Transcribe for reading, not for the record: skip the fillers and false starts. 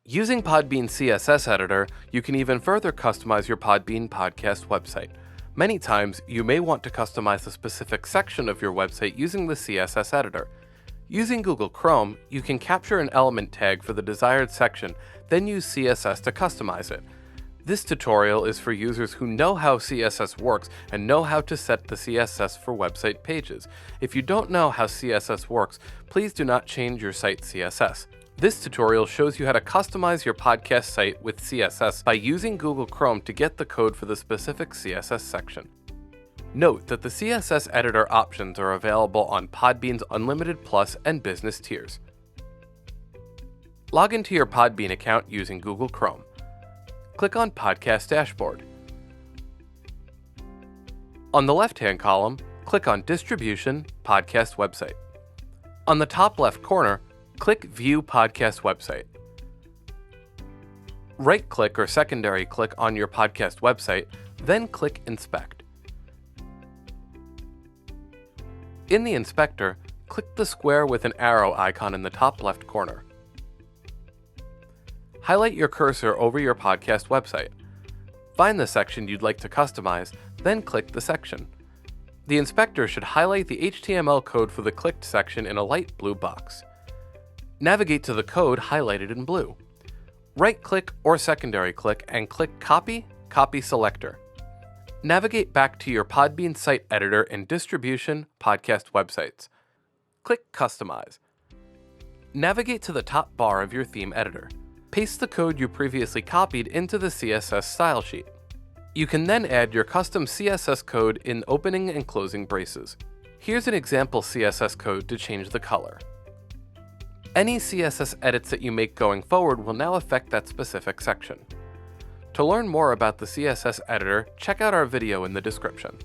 Using Podbean CSS Editor, you can even further customize your Podbean Podcast website. Many times, you may want to customize a specific section of your website using the CSS Editor. Using Google Chrome, you can capture an element tag for the desired section, then use CSS to customize it. This tutorial is for users who know how CSS works and know how to set the CSS for website pages. If you don't know how CSS works, please do not change your site's CSS. This tutorial shows you how to customize your podcast site with CSS by using Google Chrome to get the code for the specific CSS section. Note that the CSS editor options are available on Podbean's Unlimited Plus and Business tiers. Log into your Podbean account using Google Chrome. Click on Podcast Dashboard. On the left-hand column, click on Distribution, Podcast Website. On the top left corner, click View Podcast Website. Right-click or secondary click on your podcast website, then click Inspect. In the inspector, click the square with an arrow icon in the top left corner. Highlight your cursor over your podcast website. Find the section you'd like to customize, then click the section. The inspector should highlight the HTML code for the clicked section in a light blue box. Navigate to the code highlighted in blue. Right-click or secondary click and click Copy, Copy Selector. Navigate back to your Podbean site editor in Distribution, Podcast Websites. Click Customize. Navigate to the top bar of your theme editor. Paste the code you previously copied into the CSS style sheet. You can then add your custom CSS code in opening and closing braces. Here's an example CSS code to change the color. Any CSS edits that you make going forward will now affect that specific section. To learn more about the CSS editor, check out our video in the description.